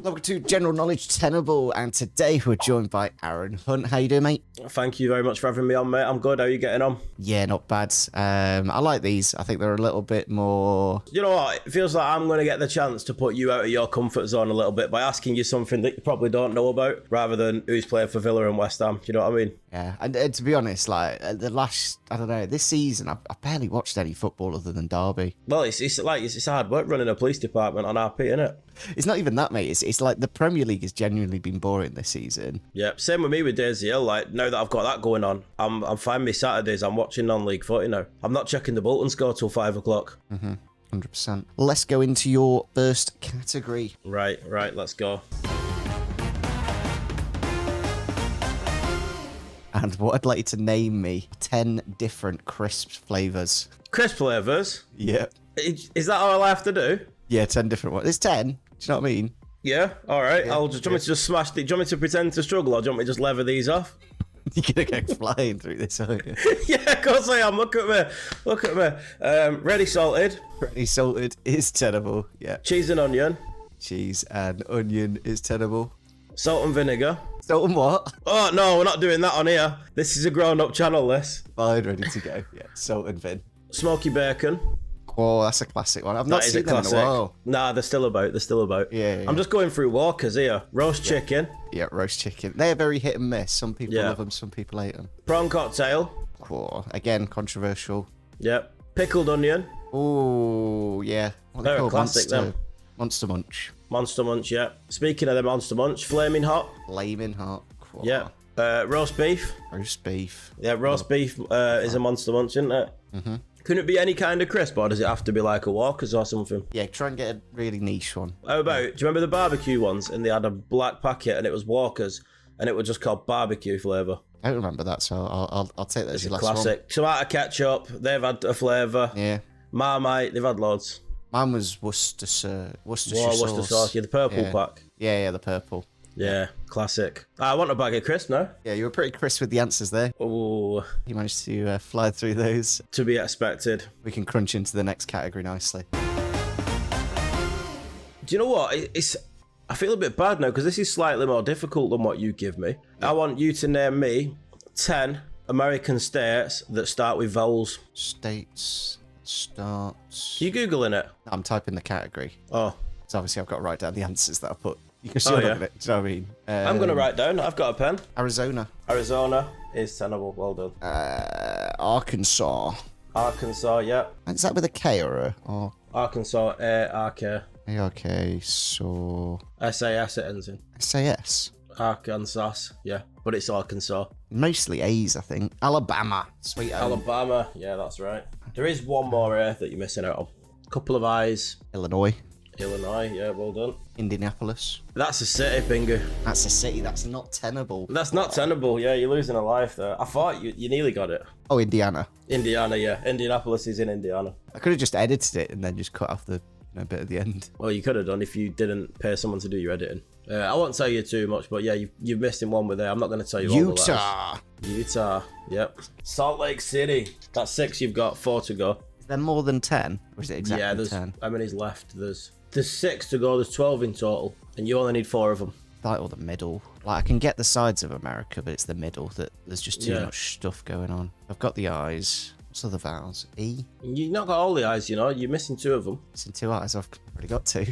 Welcome to General Knowledge Tenable, and today we're joined by Aaron Hunt. How you doing, mate? Thank you very much for having me on, mate. I'm good. How are you getting on? Yeah, not bad. I like these. I think they're a little bit more... You know what? It feels like I'm going to get the chance to put you out of your comfort zone a little bit by asking you something that you probably don't know about, rather than who's playing for Villa and West Ham. Do you know what I mean? Yeah, and to be honest, like, the last, I don't know, this season, I barely watched any football other than Derby. Well, it's hard work running a police department on RP, isn't it? It's not even that, mate. It's like the Premier League has genuinely been boring this season. Yeah, same with me with Daisy Hill. Like, now that I've got that going on, I'm fine with Saturdays. I'm watching non-league footy now. I'm not checking the Bolton score till 5 o'clock. 100%. Let's go into your first category. Right, let's go. And what I'd like you to name me 10 different crisp flavours. Crisp flavours? Yeah. Is that all I have to do? Yeah, 10 different ones. It's 10. Do you know what I mean? Yeah, all right. Yeah, Do you want me to just smash the... Do you want me to pretend to struggle, or do you want me to just lever these off? You're going to go flying through this, aren't you? Yeah, of course I am. Look at me. Ready salted. Ready salted is tenable. Yeah. Cheese and onion. Cheese and onion is tenable. Salt and vinegar. Salt and what? Oh, no, we're not doing that on here. This is a grown-up channel, this. Fine, ready to go. Yeah, salt and vin. Smoky bacon. Oh, that's a classic one. I've not seen them in a while. Nah, they're still about. Yeah. I'm just going through Walkers here. Roast chicken. Yeah, roast chicken. They're very hit and miss. Some people love them, some people hate them. Prawn cocktail. Oh, again, controversial. Yep. Pickled onion. Oh, yeah. What They're a classic, them. Monster Munch. Monster Munch, yeah. Speaking of the Monster Munch, Flaming Hot. Flaming Hot. Oh. Yeah. Roast beef. Roast beef. Yeah, roast beef is a Monster Munch, isn't it? Mm-hmm. Couldn't it be any kind of crisp, or does it have to be like a Walker's or something? Yeah, try and get a really niche one. How about, do you remember the barbecue ones? And they had a black packet and it was Walker's, and it was just called barbecue flavour. I don't remember that, so I'll take that as your last classic. one. Tomato ketchup, they've had a flavour. Yeah. Marmite, they've had loads. Mine was Worcestershire Worcester sauce. sauce, yeah, the purple pack. Yeah, the purple. Yeah, classic. I want a bag of crisp now. Yeah, you were pretty crisp with the answers there. Oh, You managed to fly through those. to be expected. We can crunch into the next category nicely. Do you know what? I feel a bit bad now because this is slightly more difficult than what you give me. I want you to name me 10 American states that start with vowels. States starts. Are you Googling it? I'm typing the category. Oh. So obviously I've got to write down the answers that I put. You can still look at it. Do you know what I mean? I'm going to write down. I've got a pen. Arizona. Arizona is tenable. Well done. Arkansas. Arkansas, yeah. Is that with a K or a or? Arkansas, A-R-K. Okay, so S-A-S it ends in. SAS. Arkansas, yeah. But it's Arkansas. Mostly A's, I think. Alabama. Sweet home. Alabama, yeah, that's right. There is one more A that you're missing out on. Couple of I's. Illinois. Illinois, yeah, well done. Indianapolis. That's a city, bingo. That's a city. That's not tenable. That's not tenable, yeah, you're losing a life there. I thought you nearly got it. Oh, Indiana. Indiana, yeah. Indianapolis is in Indiana. I could have just edited it and then just cut off the bit at the end. Well, you could have done if you didn't pay someone to do your editing. I won't tell you too much, but yeah, you've missed in one with there. I'm not going to tell you all the letters. Utah, yep. Salt Lake City. That's 6 you've got, 4 to go. Is there more than 10? Or is it exactly 10? Yeah, there's, how many's left? There's 6 to go, there's 12 in total, and you only need 4 of them. Like all the middle. Like I can get the sides of America, but it's the middle that there's just too much stuff going on. I've got the I's. What's the vowels? E? You've not got all the I's, you know. You're missing 2 of them. Missing 2 I's. I've already got 2.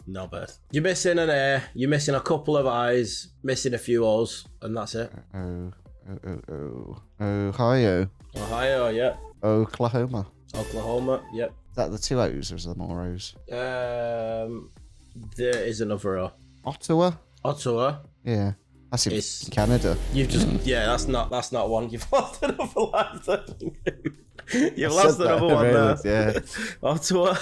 Not bad. You're missing an A, you're missing a couple of I's, missing a few O's, and that's it. Ohio. Ohio, yeah. Oklahoma. Oklahoma, yep. Is that the 2 O's or is there more O's? There is another O. Ottawa? Ottawa. Yeah. That's in Canada. You've just that's not one. You've lost another life. You've lost another one there. Yeah. Ottawa.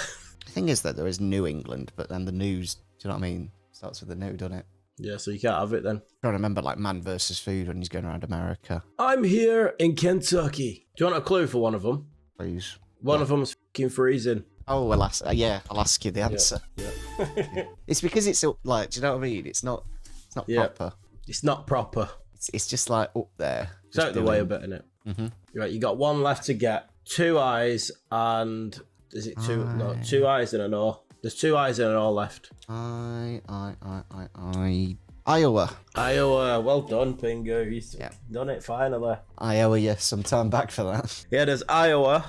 The thing is that there is New England, but then the news, do you know what I mean? Starts with a new, doesn't it? Yeah, so you can't have it then. I'm trying to remember like Man versus Food when he's going around America. I'm here in Kentucky. Do you want a clue for one of them? Please. One of them's fucking freezing. Oh, I'll ask you the answer. Yeah. It's because it's like, do you know what I mean? It's not proper. It's not proper. It's just like up there. It's out the way a bit, innit? Mm-hmm. Right, you got one left to get. 2 I's and is it 2? No, 2 I's and an O. There's 2 I's in an all left. Iowa. Iowa. Well done, Pingu. You've done it finally. I owe you some time back for that. Yeah, there's Iowa.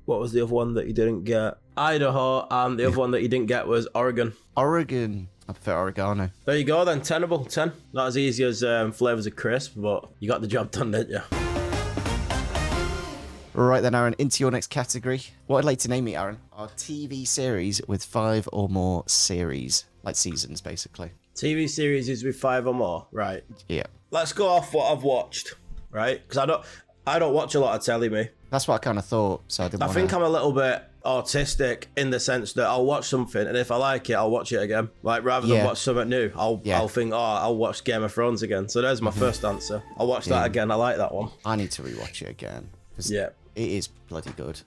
What was the other one that you didn't get? Idaho, and the other one that you didn't get was Oregon. Oregon. I prefer oregano. There you go then, Tenable, 10. Not as easy as Flavours of Crisp, but you got the job done, didn't you? Right then, Aaron, into your next category. What I'd like to name it, Aaron, are TV series with 5 or more series. Like seasons, basically. TV series is with 5 or more, right? Yeah. Let's go off what I've watched, right? Because I don't watch a lot of telly, me. That's what I kind of thought, so I didn't I think I'm a little bit autistic in the sense that I'll watch something, and if I like it, I'll watch it again. Like, rather than watch something new, I'll think, I'll watch Game of Thrones again. So there's my first answer. I'll watch that again. I like that one. I need to rewatch it again. Yeah. It is bloody good.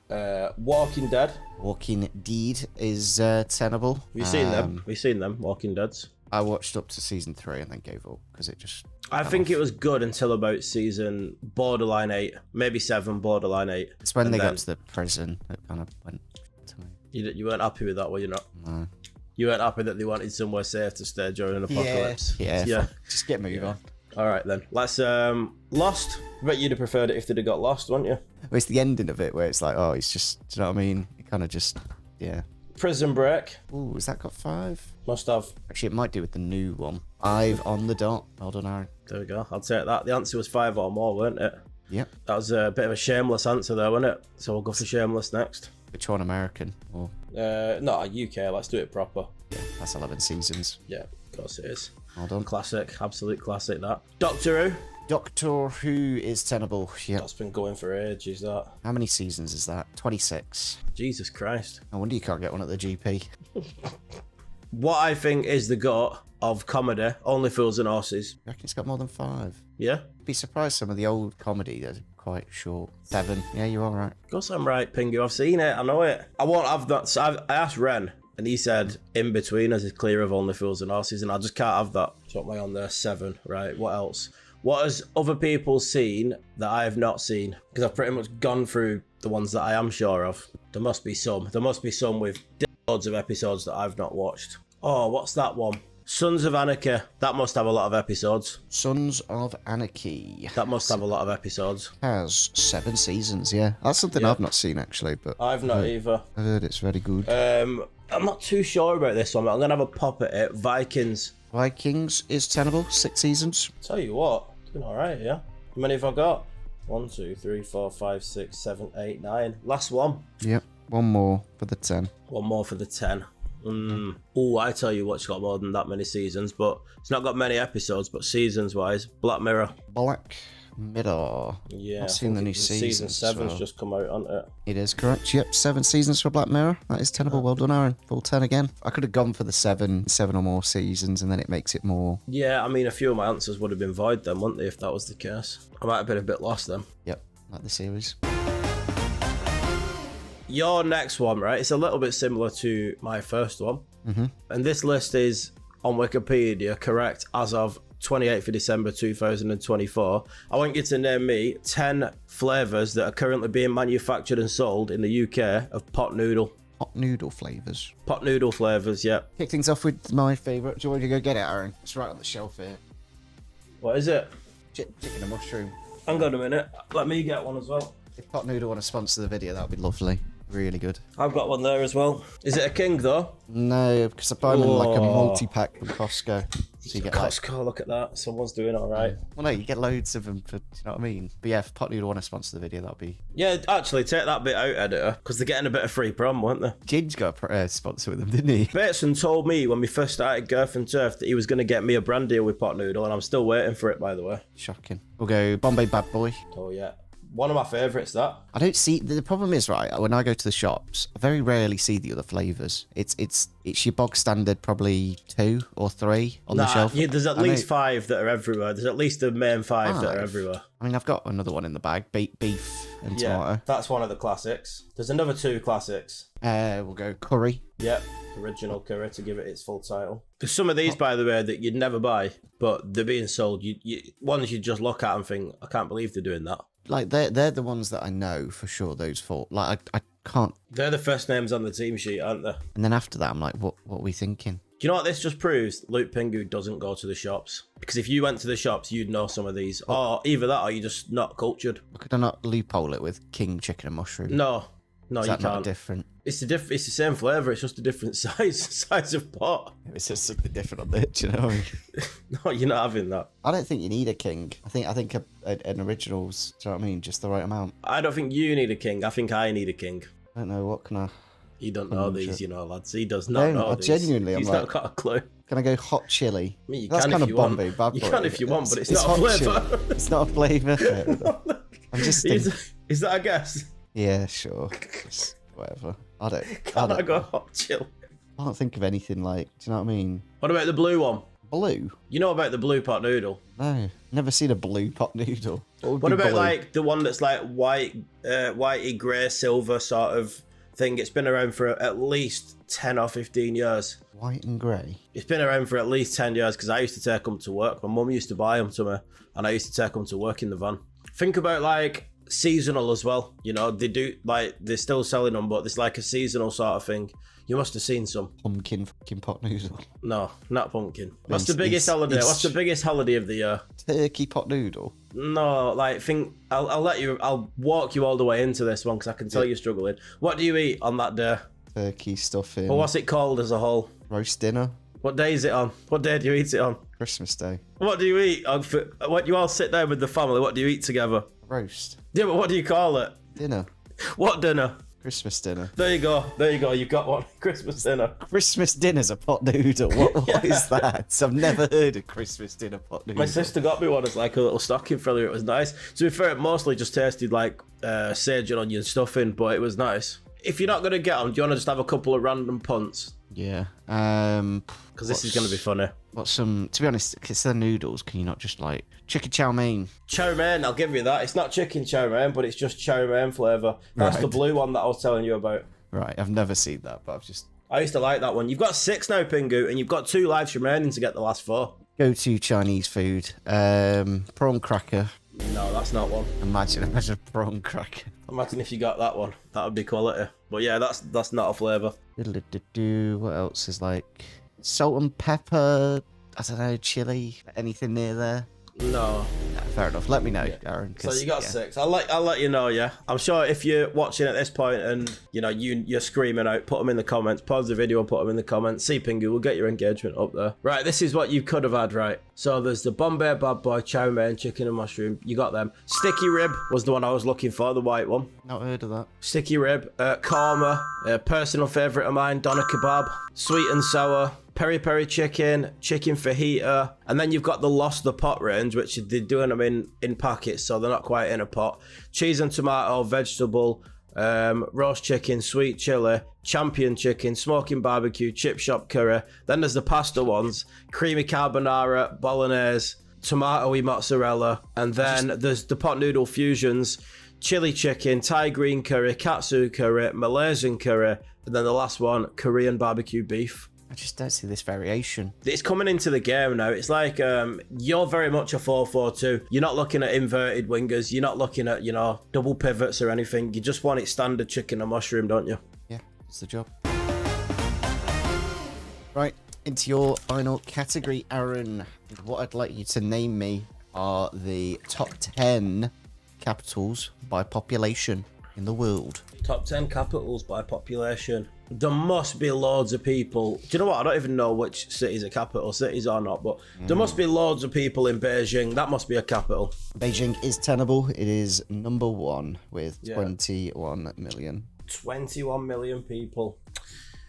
Walking Dead. Walking Dead is tenable. Have you seen them? Have you seen them, Walking Deads? I watched up to season 3 and then gave up because it just... I think it was good until about season borderline 8, maybe 7, borderline 8. It's when they got to the prison that kind of went to me. You weren't happy with that, were you not? No. You weren't happy that they wanted somewhere safe to stay during an apocalypse? Yeah. Just get moving on. All right then. Let's Lost. I bet you'd have preferred it if they'd have got lost, wouldn't you? Well, it's the ending of it where it's like, it's just, do you know what I mean? It kind of just, Prison Break. Ooh, has that got 5? Must have. Actually, it might do with the new one. 5 on the dot. Well done, Aaron. There we go. I'll take that. The answer was 5 or more, weren't it? Yep. That was a bit of a shameless answer though, wasn't it? So we'll go for shameless next. Which one, American? Or... no, UK. Let's do it proper. Yeah, that's 11 seasons. Yeah, of course it is. Well done. Classic. Absolute classic, that. Doctor Who. Doctor Who is tenable. Yeah. That's been going for ages, that. How many seasons is that? 26. Jesus Christ. No wonder you can't get one at the GP. What I think is the GOAT of comedy, Only Fools and Horses. I reckon it's got more than 5. Yeah? Be surprised some of the old comedy that's quite short. 7. Yeah, you're all right. Of course I'm right, Pingu. I've seen it. I know it. I won't have that. So I asked Ren, and he said In Between Us is clear of Only Fools and Horses, and I just can't have that. So what am I on there? 7. Right. What else? What has other people seen that I have not seen? Because I've pretty much gone through the ones that I am sure of. There must be some. There must be some with loads of episodes that I've not watched. Oh, what's that one? Sons of Anarchy. That must have a lot of episodes. Sons of Anarchy. That must have a lot of episodes. Has 7 seasons, yeah. That's something I've not seen, actually, but... I've not either. I heard it's very good. I'm not too sure about this one, but I'm going to have a pop at it. Vikings. Vikings is tenable. 6 seasons. Tell you what, it's been alright, yeah? How many have I got? 1, 2, 3, 4, 5, 6, 7, 8, 9. Last one. Yep. One more for the 10. One more for the 10. Oh, I tell you what's got more than that many seasons, but it's not got many episodes, but seasons-wise, Black Mirror. Black Mirror. Yeah, I've seen the new season 7's just come out, hasn't it? It is correct. Yep, 7 seasons for Black Mirror. That is tenable. Well done, Aaron. Full 10 again. I could have gone for the 7 or more seasons, and then it makes it more. Yeah, I mean, a few of my answers would have been void then, wouldn't they, if that was the case? I might have been a bit lost then. Yep, like the series. Your next one, right? It's a little bit similar to my first one. And this list is on Wikipedia correct as of 28th of December 2024. I want you to name me 10 flavours that are currently being manufactured and sold in the UK of pot noodle. Pot noodle flavours. Pot noodle flavours, yeah. Kick things off with my favourite. Do you want to go get it, Aaron? It's right on the shelf here. What is it? Chicken and mushroom. Hang on a minute. Let me get one as well. If Pot Noodle want to sponsor the video, that would be lovely. Really good. I've got one there as well. Is it a king though? No, because I buy them in like a multi-pack from Costco. So you get Costco, look at that. Someone's doing all right. Well, no, you get loads of them for, do you know what I mean? But yeah, if Pot Noodle want to sponsor the video, that'd be... Yeah, actually, take that bit out, editor, because they're getting a bit of free prom, weren't they? Ginge got a sponsor with them, didn't he? Bateson told me when we first started Girth and Turf that he was going to get me a brand deal with Pot Noodle, and I'm still waiting for it, by the way. Shocking. We'll go Bombay Bad Boy. Oh, yeah. One of my favourites, that. I don't see... The problem is, right, when I go to the shops, I very rarely see the other flavours. It's your bog standard, probably 2 or 3 on the shelf. Yeah, there's at least 5 that are everywhere. There's at least the main 5 that are everywhere. I mean, I've got another one in the bag. Beef and tomato. That's one of the classics. There's another 2 classics. We'll go curry. Yep, original curry to give it its full title. There's some of these, by the way, that you'd never buy, but they're being sold. Ones you just look at and think, I can't believe they're doing that. Like they're the ones that I know for sure. Those 4. Like I can't. They're the first names on the team sheet, aren't they? And then after that, I'm like, what are we thinking? Do you know what this just proves? Luke Pingu doesn't go to the shops. Because if you went to the shops, you'd know some of these. Or either that or you're just not cultured. Could I not loophole it with king, chicken and mushroom? No, you can't. Not different? It's the same flavour, it's just a different size of pot. It's just something different on there, do you know what I mean? No, you're not having that. I don't think you need a king. I think an original's, do you know what I mean? Just the right amount. I don't think you need a king. I think I need a king. I don't know, what can I... He don't know these, you know, lads. He does not know these. Genuinely, He's not got a clue. Can I go hot chili? I mean, you That's can kind if of you Bombay, want. bad You boy. can if you want, but it's not a flavour. It's not a flavour. I'm just thinking... Is that a guess? Yeah, sure. Whatever. Can I go hot chili? I don't think of anything like... Do you know what I mean? What about the blue one? Blue? You know about the blue pot noodle? No. Never seen a blue pot noodle. What about blue? Like the one that's like whitey, grey, silver sort of thing? It's been around for at least 10 or 15 years. White and grey? It's been around for at least 10 years because I used to take them to work. My mum used to buy them to me and I used to take them to work in the van. Think about like seasonal as well. You know, they do like, they're still selling them, but it's like a seasonal sort of thing. You must have seen some. Pumpkin fucking pot noodle. No, not pumpkin. What's the biggest holiday? What's the biggest holiday of the year? Turkey pot noodle. No, like I'll walk you all the way into this one because I can tell you're struggling. What do you eat on that day? Turkey stuffing. Well, what's it called as a whole? Roast dinner. What day is it on? What day do you eat it on? Christmas Day. What do you eat? What you all sit down with the family? What do you eat together? Roast. Yeah, but what do you call it? Dinner. What dinner? Christmas dinner. There you go. You've got one. Christmas dinner. Christmas dinner's a pot noodle. What is that? I've never heard of Christmas dinner pot noodle. My sister got me one as like a little stocking filler. It was nice. To be fair, it mostly just tasted like sage and onion stuffing, but it was nice. If you're not going to get them, do you want to just have a couple of random punts? Yeah. Because this is going to be funny. What's some... To be honest, because they're noodles, can you not just like... Chicken chow mein? Chow mein, I'll give you that. It's not chicken chow mein, but it's just chow mein flavour. That's the blue one that I was telling you about. Right, I've never seen that, but I've just... I used to like that one. You've got 6 now, Pingu, and you've got 2 lives remaining to get the last 4. Go-to Chinese food. Prawn cracker. No, that's not one. Imagine prawn cracker. Imagine if you got that one. That would be quality. But yeah, that's not a flavour. What else is like... Salt and pepper... I don't know, chili, anything near there? No. Fair enough. Let me know, Aaron. So you got 6. I'll let you know. Yeah, I'm sure if you're watching at this point and you know you're screaming out, put them in the comments. Pause the video and put them in the comments. See, Pingu, we'll get your engagement up there. Right, this is what you could have had. Right. So there's the Bombay Bad Boy, chow mein, chicken and mushroom. You got them. Sticky rib was the one I was looking for, the white one. Not heard of that. Sticky rib, korma, personal favourite of mine, doner kebab, sweet and sour. Peri peri chicken, chicken fajita, and then you've got the Lost the Pot range, which they're doing them in packets, so they're not quite in a pot. Cheese and tomato, vegetable, roast chicken, sweet chili, champion chicken, smoking barbecue, chip shop curry. Then there's the pasta ones, creamy carbonara, bolognese, tomatoey mozzarella, and then there's the pot noodle fusions, chili chicken, Thai green curry, katsu curry, Malaysian curry, and then the last one, Korean barbecue beef. I just don't see this variation. It's coming into the game now. It's like you're very much a 4-4-2. You're not looking at inverted wingers. You're not looking at, you know, double pivots or anything. You just want it standard chicken and mushroom, don't you? Yeah, it's the job. Right, into your final category, Aaron. What I'd like you to name me are the top 10 capitals by population in the world. Top 10 capitals by population. There must be loads of people. Do you know what? I don't even know which cities are capital cities or not, but there must be loads of people in Beijing. That must be a capital. Beijing is tenable. It is number 1 with 21 million. 21 million people.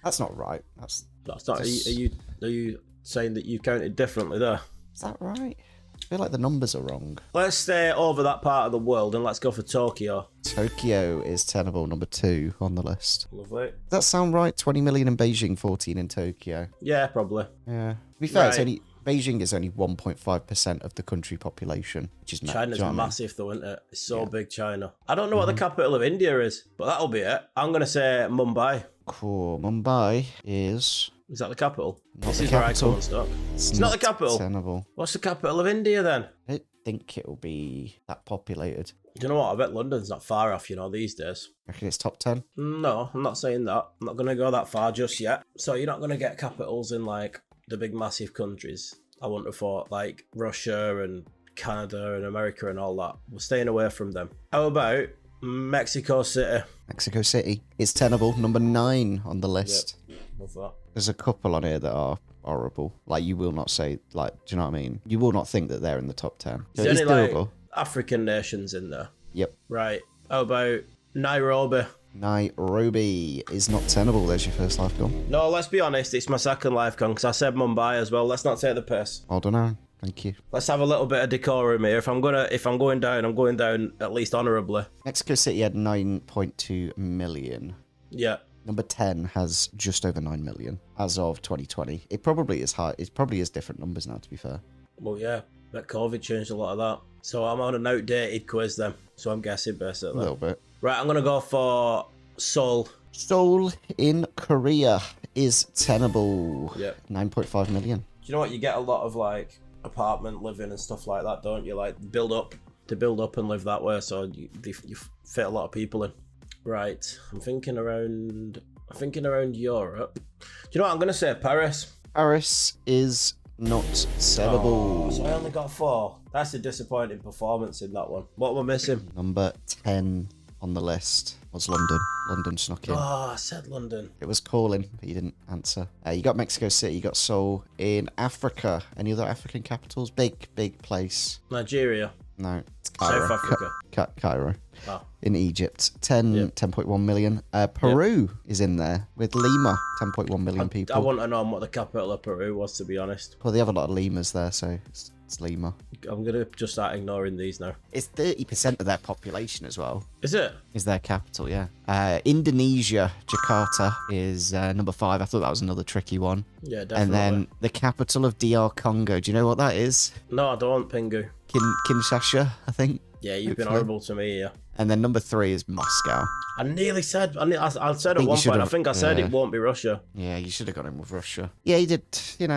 That's not right. That's not. Are you saying that you counted differently there? Is that right? I feel like the numbers are wrong. Let's stay over that part of the world and let's go for Tokyo. Tokyo is tenable, number 2 on the list. Lovely. Does that sound right? 20 million in Beijing, 14 in Tokyo. Yeah, probably. Yeah. To be fair, Beijing is only 1.5% of the country population, which is China's massive though, isn't it? It's so big, China. I don't know what the capital of India is, but that'll be it. I'm going to say Mumbai. Cool. Mumbai is... Is that the capital? This is where I come unstuck. It's not the capital. Tenable. What's the capital of India then? I don't think it'll be that populated. Do you know what? I bet London's not far off, these days. Reckon it's top 10? No, I'm not saying that. I'm not going to go that far just yet. So you're not going to get capitals in, like, the big massive countries. I wouldn't have thought, like, Russia and Canada and America and all that. We're staying away from them. How about Mexico City? Mexico City is Tenable, number 9 on the list. Yep. Love that. There's a couple on here that are horrible. Like, you will not say, like, do you know what I mean? You will not think that they're in the top 10. So Is it's there any, doable. like, African nations in there? Yep. Right. How about Nairobi? Nairobi is not tenable. There's your first life gone. No, let's be honest. It's my second life gone because I said Mumbai as well. Let's not take the piss. I don't know. Thank you. Let's have a little bit of decorum here. If I'm going down, I'm going down at least honourably. Mexico City had 9.2 million. Yeah. Number 10 has just over 9 million as of 2020. It probably is high. It probably is different numbers now, to be fair. Well, yeah. That COVID changed a lot of that. So I'm on an outdated quiz then. So I'm guessing basically. A little bit. Right, I'm going to go for Seoul. Seoul in Korea is tenable. Yep. 9.5 million. Do you know what? You get a lot of like apartment living and stuff like that, don't you? Like build up and live that way. So you fit a lot of people in. Right. I'm thinking around Europe. Do you know what? I'm going to say Paris. Paris is not sellable. Oh, so I only got 4. That's a disappointing performance in that one. What am I missing? Number 10 on the list was London. London snuck in. Oh, I said London. It was calling, but you didn't answer. You got Mexico City, you got Seoul. In Africa, any other African capitals? Big place. Nigeria. No, it's Cairo. South Africa. Cairo. Oh. In Egypt. 10.1 million. Peru is in there with Lima, 10.1 million people. I want to know what the capital of Peru was, to be honest. Well, they have a lot of Limas there, so it's Lima. I'm going to just start ignoring these now. It's 30% of their population as well. Is it? Is their capital, yeah. Indonesia, Jakarta, is number 5. I thought that was another tricky one. Yeah, definitely. And then the capital of DR Congo. Do you know what that is? No, I don't, Pingu. Kinshasa, I think. Yeah, you've been horrible to me, yeah. And then number 3 is Moscow. I nearly said, I said at one point, I think I said it won't be Russia. Yeah, you should have got in with Russia. Yeah, you did, you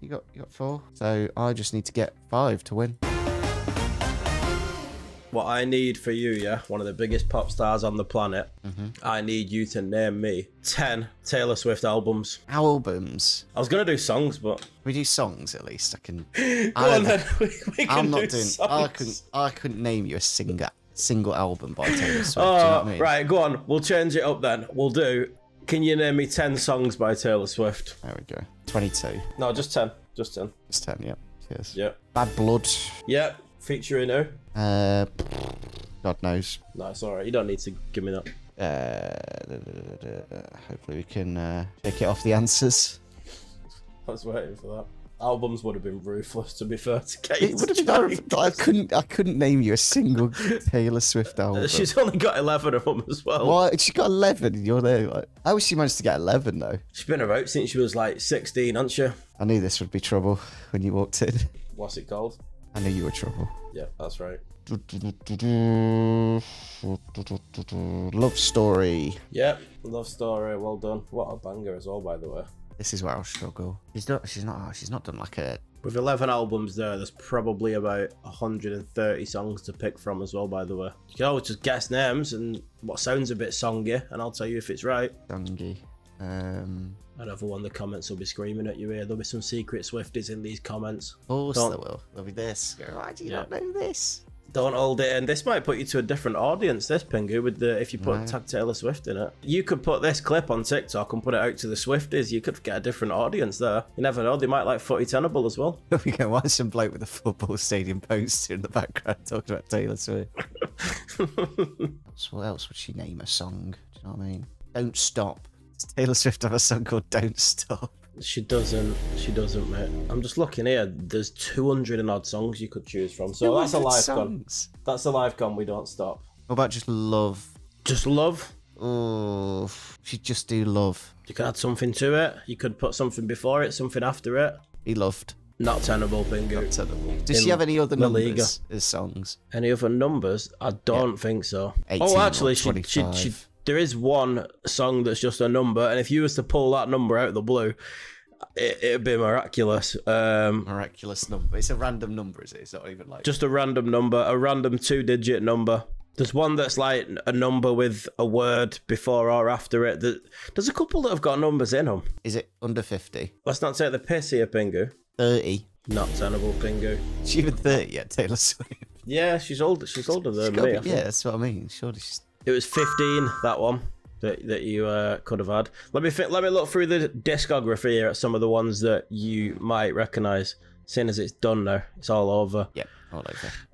got 4. So I just need to get 5 to win. What I need for you, yeah, one of the biggest pop stars on the planet, I need you to name me 10 Taylor Swift albums. Albums? I was going to do songs, but... We do songs at least. I can... Go on then, we can I'm not do doing... songs. I couldn't name you a single album by Taylor Swift. Do you Oh, know what I mean? right, go on. We'll change it up then. We'll do... Can you name me 10 songs by Taylor Swift? There we go. 22. No, just 10. Just 10. Just 10, yep. Cheers. Yep. Bad Blood. Yep. Featuring who? God knows. No, it's alright. You don't need to give me that. Hopefully we can take it off the answers. I was waiting for that. Albums would have been ruthless, to be fair, to get you It would have been, I couldn't name you a single Taylor Swift album. She's only got 11 of them as well. What? She got 11 and you're there. Like, how wish she managed to get 11 though. She's been about since she was like 16, hasn't she? I knew this would be trouble when you walked in. What's it called? I knew you were trouble. Yeah, that's right. Love Story. Yep, Love Story, well done. What a banger as well, by the way. This is where I'll struggle. She's not done like a... With 11 albums there's probably about 130 songs to pick from as well, by the way. You can always just guess names and what sounds a bit songy, and I'll tell you if it's right. Songy. Another one, the comments will be screaming at you here. There'll be some secret Swifties in these comments. Of course there will. There'll be this. Why do you not know this? Don't hold it in. This might put you to a different audience, this Pingu, with the if you put tag Taylor Swift in it. You could put this clip on TikTok and put it out to the Swifties. You could get a different audience there. You never know. They might like Footy Tenable as well. We can watch some bloke with a football stadium poster in the background talking about Taylor Swift. So what else would she name a song? Do you know what I mean? Don't Stop. Does Taylor Swift have a song called Don't Stop? She doesn't, mate. I'm just looking here. There's 200 and odd songs you could choose from. So that's a live con. That's a live con. We don't stop. What about just Love? Just Love? Oh, she'd just do Love. You could add something to it. You could put something before it, something after it. Be Loved. Not Tenable, Bingo. Not tenable. Does she have any other numbers as songs? Any other numbers? I don't think so. 18 oh, actually, she there is one song that's just a number, and if you was to pull that number out of the blue, it'd be miraculous. Miraculous number. It's a random number, is it? It's not even like... Just a random number, a random 2-digit number. There's one that's like a number with a word before or after it. There's a couple that have got numbers in them. Is it under 50? Let's not take the piss here, Pingu. 30. Not tenable, Pingu. Is she even 30 yet, Taylor Swift? Yeah, she's older. She's older than me. Yeah, that's what I mean. Surely she's... It was 15, that one, that you could have had. Let me look through the discography here at some of the ones that you might recognise, seeing as it's done now. It's all over. Yeah, all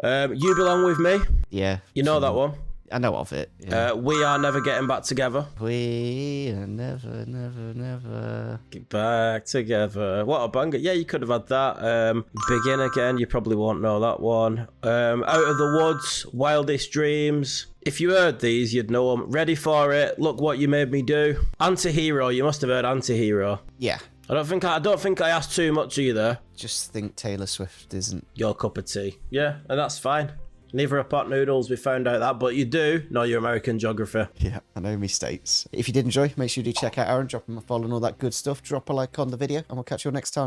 over. You Belong With Me. Yeah. You know that one? I know of it. Yeah. We Are Never Getting Back Together. We are never Get back together. What a banger. Yeah, you could have had that. Begin Again, you probably won't know that one. Out of the Woods, Wildest Dreams. If you heard these, you'd know them. Ready For It, Look What You Made Me Do. Anti-Hero, you must have heard Anti-Hero. Yeah. I don't think I asked too much either. Just think Taylor Swift isn't your cup of tea. Yeah, and that's fine. Neither are pot noodles, we found out that, but you do know your American geography. Yeah, I know me states. If you did enjoy, make sure you do check out Aaron, drop him a follow and all that good stuff. Drop a like on the video, and we'll catch you all next time.